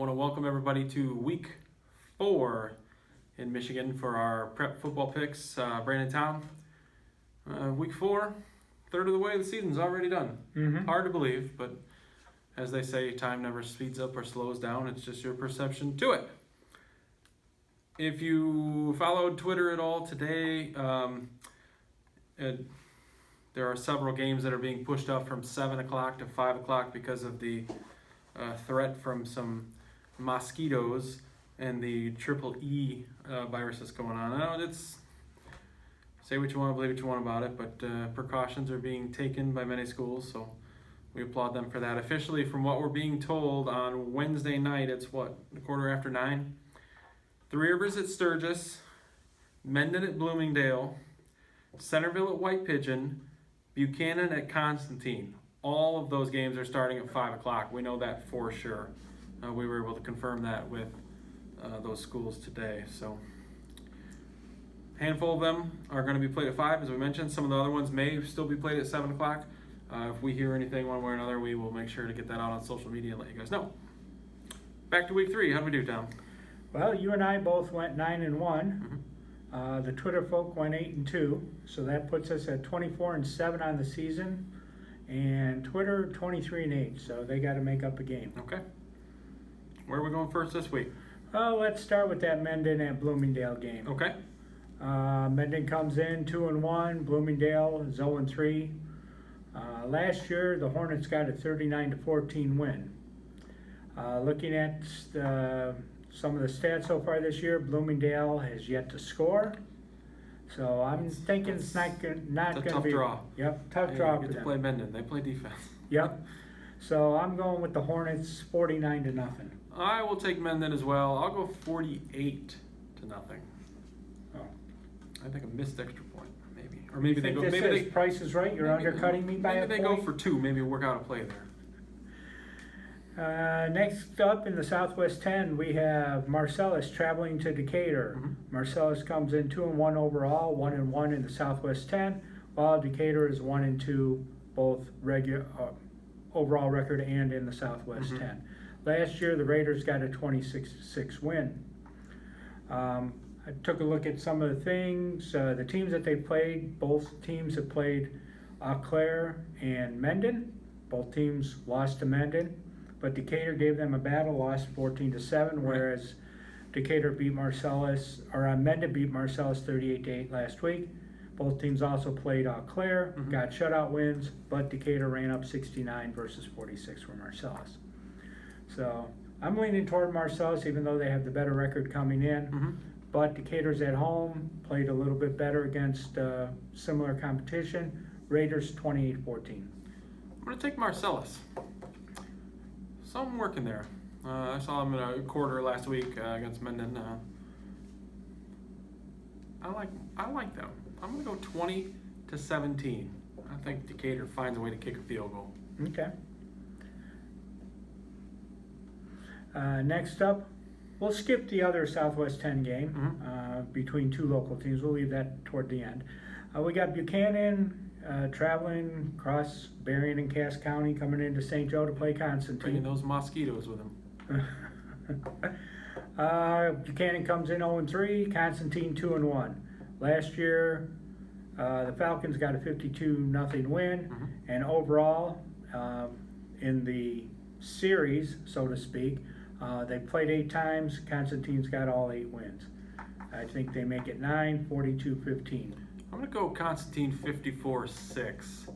want to welcome everybody to week 4 in Michigan for our prep football picks. Brandon Town. Week 4, third of the way the season's already done. Hard to believe, but as they say, time never speeds up or slows down. It's just your perception to it. If you followed Twitter at all today, there are several games that are being pushed up from 7 o'clock to 5 o'clock because of the threat from some mosquitoes and the triple E virus that's going on. I know it's say what you want, believe what you want about it, but precautions are being taken by many schools, so we applaud them for that. Officially, from what we're being told on Wednesday night, it's a quarter after 9. Three Rivers at Sturgis, Mendon at Bloomingdale, Centerville at White Pigeon, Buchanan at Constantine. All of those games are starting at 5 o'clock. We know that for sure. We were able to confirm that with those schools today. So a handful of them are going to be played at 5, as we mentioned. Some of the other ones may still be played at 7 o'clock. If we hear anything one way or another, we will make sure to get that out on social media and let you guys know. Back to week 3. How did we do, Tom? Well, you and I both went 9-1. The Twitter folk went 8-2, so that puts us at 24-7 on the season, and Twitter 23-8. So they got to make up a game. Okay. Where are we going first this week? Well, let's start with that Mendon and Bloomingdale game. Okay. Mendon comes in 2-1. Bloomingdale is 0-3. Last year, the Hornets got a 39-14 win. Looking at some of the stats so far this year, Bloomingdale has yet to score. So I'm thinking it's not going to be... It's a tough draw. Yep, tough draw for them. They get to play Mendon. They play defense. Yep. So I'm going with the Hornets 49-0. I will take Mendon as well. I'll go 48-0. Oh. I think a missed extra point, maybe. Or maybe they go... Maybe Maybe Price is Right? You're undercutting me by a point? Maybe they go for 2. Maybe work out a play there. Next up in the Southwest 10, we have Marcellus traveling to Decatur. Marcellus comes in 2-1 overall, 1-1 in the Southwest 10, while Decatur is 1-2 both regular overall record and in the Southwest 10. Last year, the Raiders got a 26-6 win. I took a look at some of the things. The teams that they played, both teams have played Eau Claire and Mendon. Both teams lost to Mendon. But Decatur gave them a battle, lost 14-7, whereas Decatur beat Marcellus, or Mendon beat Marcellus 38-8 last week. Both teams also played Eau Claire, got shutout wins, but Decatur ran up 69 versus 46 for Marcellus. So I'm leaning toward Marcellus, even though they have the better record coming in. But Decatur's at home, played a little bit better against similar competition. Raiders 28-14. I'm going to take Marcellus. Some working there. I saw him in a quarter last week against Mendon. I like them. I'm gonna go 20-17. I think Decatur finds a way to kick a field goal. Okay. Next up, we'll skip the other Southwest 10 game between two local teams. We'll leave that toward the end. We got Buchanan traveling across Berrien and Cass County, coming into St. Joe to play Constantine. Bringing those mosquitoes with them. Buchanan comes in 0-3, Constantine 2-1. Last year, the Falcons got a 52-0 win, and overall, in the series, so to speak, they played 8 times. Constantine's got all 8 wins. I think they make it 9, 42-15. I'm going to go Constantine 54-6.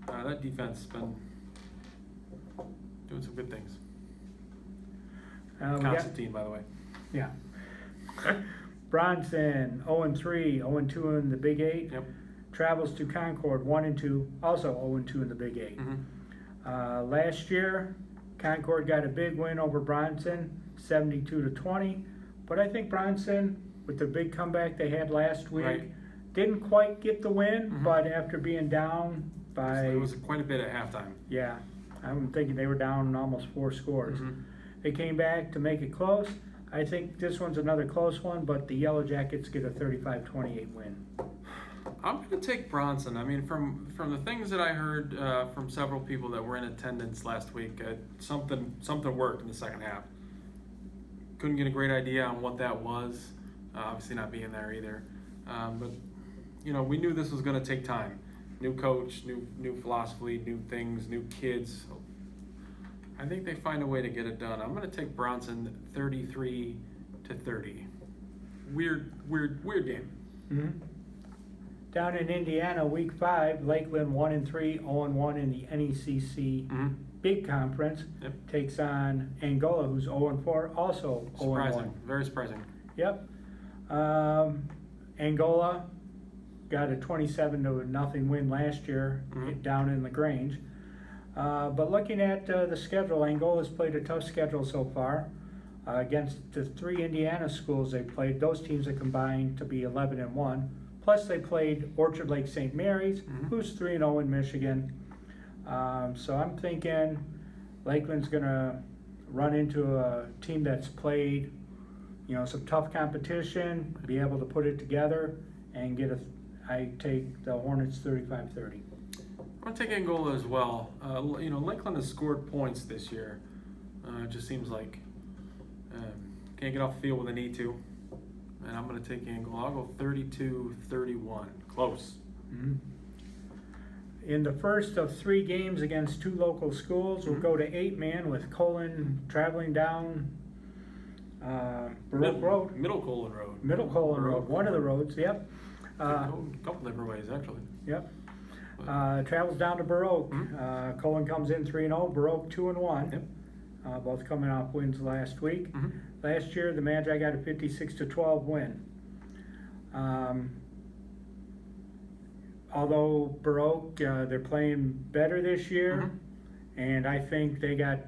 That defense has been doing some good things. Constantine, by the way. Yeah. Bronson, 0-3, 0-2 in the Big 8. Yep. Travels to Concord, 1-2, also 0-2 in the Big 8. Last year, Concord got a big win over Bronson, 72-20. But I think Bronson, with the big comeback they had last week, didn't quite get the win, but after being down by... So it was quite a bit at halftime. Yeah, I'm thinking they were down almost 4 scores. They came back to make it close. I think this one's another close one, but the Yellow Jackets get a 35-28 win. I'm going to take Bronson. I mean, from the things that I heard from several people that were in attendance last week, something worked in the second half. couldn't get a great idea on what that was. Obviously not being there either. But we knew this was going to take time. New coach, new philosophy, new things, new kids. I think they find a way to get it done. I'm going to take Bronson 33-30. Weird game. Mm-hmm. Down in Indiana, week 5, Lakeland 1-3, 0-1 in the NECC Big Conference. Yep. Takes on Angola, who's 0-4, also 0-1. Surprising, very surprising. Yep. Angola got a 27-0 win last year down in LaGrange. But looking at the schedule, Angola's played a tough schedule so far. Against the 3 Indiana schools they played, those teams have combined to be 11-1. Plus they played Orchard Lake St. Mary's, who's 3-0 in Michigan. So I'm thinking Lakeland's gonna run into a team that's played, some tough competition, be able to put it together and I take the Hornets 35-30. I'm gonna take Angola as well. Lakeland has scored points this year. It just seems like can't get off the field when they need to. And I'm gonna take Angola. I'll go 32-31. Close. In the first of 3 games against 2 local schools, we'll go to 8-man with Colin traveling down Baroque Road. Middle Colin Road. Middle Colin Road, one of the roads, yep. A couple different ways, actually. Yep. Travels down to Baroque. Colin comes in 3-0, Baroque 2-1. Yep. Both coming off wins last week. Last year, the Magi got a 56-12 win. Although Baroque, they're playing better this year, and I think they got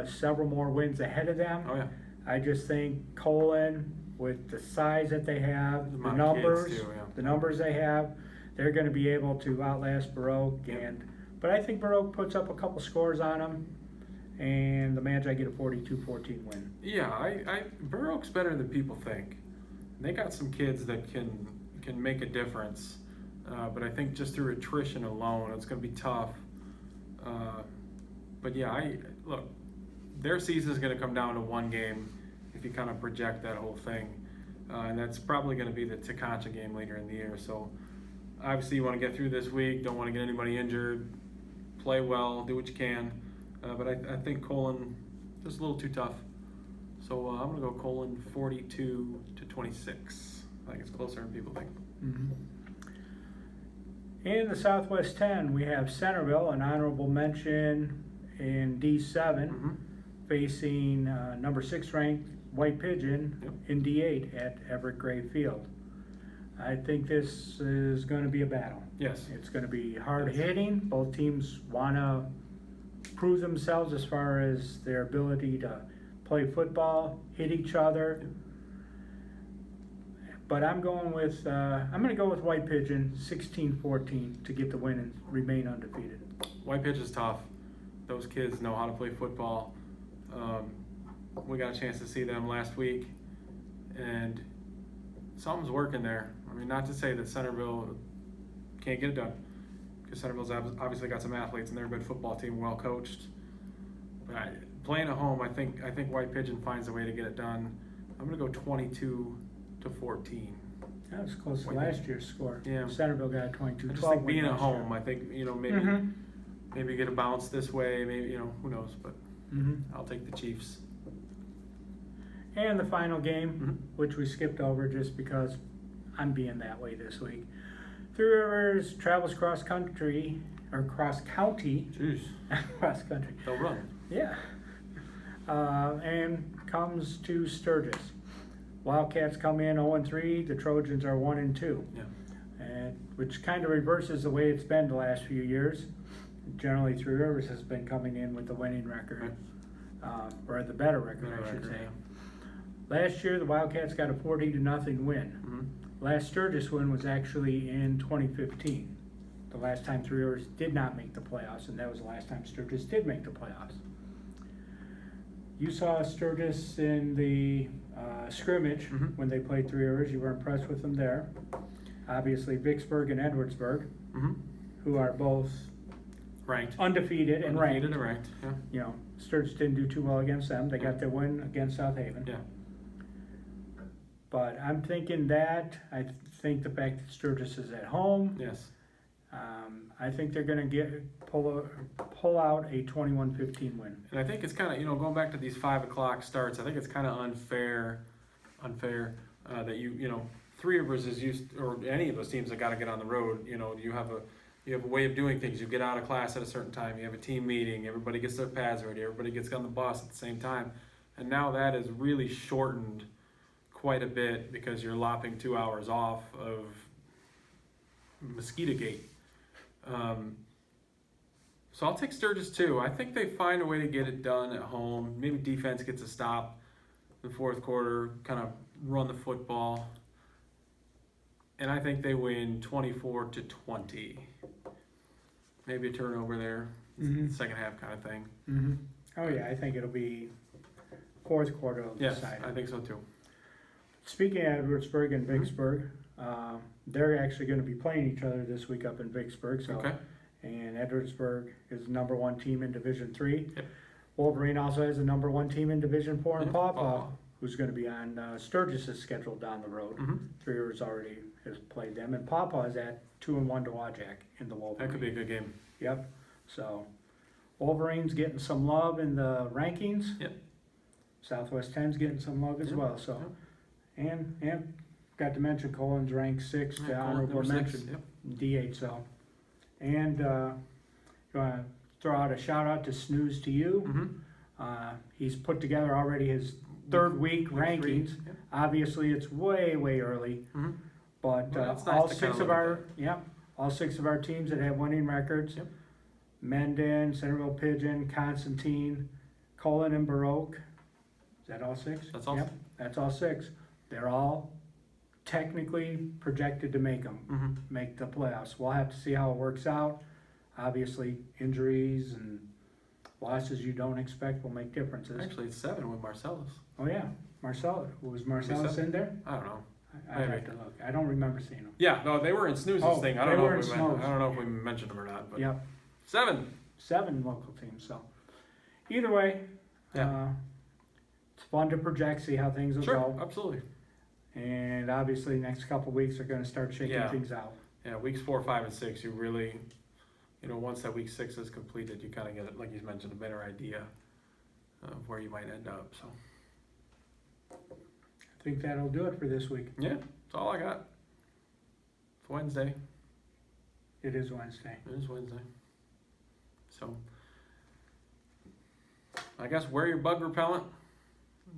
several more wins ahead of them. Oh yeah. I just think Colin, with the size that they have, The the amount of numbers, kids too, yeah. the numbers they have, they're going to be able to outlast Baroque. Yep. But I think Baroque puts up a couple scores on them, and the Magi get a 42-14 win. Yeah, Baroque's better than people think. They got some kids that can make a difference, but I think just through attrition alone, it's going to be tough. But yeah, look, their season is going to come down to one game if you kind of project that whole thing, and that's probably going to be the Teconcha game later in the year. So obviously you want to get through this week, don't want to get anybody injured, play well, do what you can. But I think Colin just a little too tough. So I'm going to go Colin 42-26. I think it's closer than people think. In the Southwest 10, we have Centerville, an honorable mention in D7, facing number 6 ranked White Pigeon in D8 at Everett Gray Field. I think this is going to be a battle. Yes. It's going to be hard hitting. Both teams want to prove themselves as far as their ability to play football, hit each other. But I'm going to go with White Pigeon 16-14 to get the win and remain undefeated. White Pigeon is tough. Those kids know how to play football. We got a chance to see them last week, and something's working there. I mean, not to say that Centerville can't get it done, because Centerville's obviously got some athletes and they're a good football team, well coached. But playing at home, I think White Pigeon finds a way to get it done. I'm gonna go 22-14. That was close to last year's score. Yeah. Centerville got a 22-12. I just think being at home, I think maybe get a bounce this way. Maybe who knows? But I'll take the Chiefs. And the final game, which we skipped over just because I'm being that way this week. Three Rivers travels cross county. Jeez. Cross country. They'll run. Yeah. And comes to Sturgis. Wildcats come in 0-3. The Trojans are 1-2. Yeah. And which kind of reverses the way it's been the last few years. Generally, Three Rivers has been coming in with the winning record, or the better record, I should say. Yeah. Last year, the Wildcats got a 40-0 win. Last Sturgis win was actually in 2015. The last time Three Rivers did not make the playoffs, and that was the last time Sturgis did make the playoffs. You saw Sturgis in the scrimmage when they played Three Rivers. You were impressed with them there. Obviously, Vicksburg and Edwardsburg, who are both Ranked. undefeated and ranked. Yeah. Sturgis didn't do too well against them. They got their win against South Haven. Yeah. But I'm thinking that, I think the fact that Sturgis is at home, Yes. I think they're gonna pull out a 21-15 win. And I think it's kind of, you know, going back to these 5 o'clock starts, I think it's kind of unfair that you know, Three Rivers is used, or any of those teams that got to get on the road, you know, you have a way of doing things. You get out of class at a certain time, you have a team meeting, everybody gets their pads ready, everybody gets on the bus at the same time. And now that is really shortened quite a bit because you're lopping 2 hours off of Mosquito Gate. So I'll take Sturgis too. I think they find a way to get it done at home. Maybe defense gets a stop in the fourth quarter, kind of run the football. And I think they win 24-20. Maybe a turnover there, second half kind of thing. Mm-hmm. Oh yeah, I think it'll be fourth quarter of the Yes, side. I think so too. Speaking of Edwardsburg and Vicksburg, they're actually gonna be playing each other this week up in Vicksburg, so. Okay. And Edwardsburg is the number 1 team in Division 3. Yep. Wolverine also has the number 1 team in Division 4 in Yep, Paw Paw. who's gonna be on Sturgis' schedule down the road. Mm-hmm. Three Rivers already has played them, and Paw is at 2-1 to Wajak in the Wolverine. That could be a good game. Yep, so Wolverine's getting some love in the rankings. Yep. Southwest 10's getting some love as Yep, well, so. And got to mention Colin's ranked 6th, Yeah, Colin, honorable number 6, mention, yep. D8, so. And, you wanna throw out a shout out to Snooze to You. Mm-hmm. He's put together already his third week Week 3, rankings. yep. Obviously, it's way early, Mm-hmm. but Well, it's nice all to 6 kinda of look at our, all 6 of our teams that have winning records. Yep. Mendon, Centerville Pigeon, Constantine, Colin and Baroque. Is that all 6? That's all. Yep, that's all 6. They're all technically projected to make the playoffs. We'll have to see how it works out. Obviously, injuries and losses you don't expect will make differences. Actually, it's 7 with Marcellus. Oh yeah, Marcellus. Was Marcellus in there? I don't know. I'd have Maybe. to look. I don't remember seeing him. Yeah, no, they were in Snooze's Oh, thing. I they don't know were if in we Snooze. I don't know if we mentioned them or not, but Yep, 7. 7 local teams. So either way, Yeah. it's fun to project, see how things will Sure, go. absolutely. And obviously, next couple weeks are going to start shaking Yeah. things out. Yeah, weeks 4, 5, and 6, you really, you know, once that week 6 is completed, you kind of get, like you mentioned, a better idea of where you might end up. So, I think that'll do it for this week. yeah, that's all I got. It's Wednesday. It is Wednesday. It is Wednesday. So, I guess wear your bug repellent.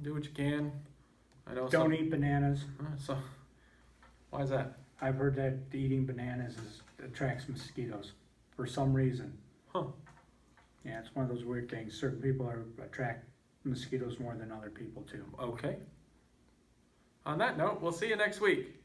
Do what you can. I know Don't eat bananas. So, why is that? I've heard that eating bananas attracts mosquitoes for some reason. Huh. Yeah, it's one of those weird things. Certain people attract mosquitoes more than other people too. Okay. On that note, we'll see you next week.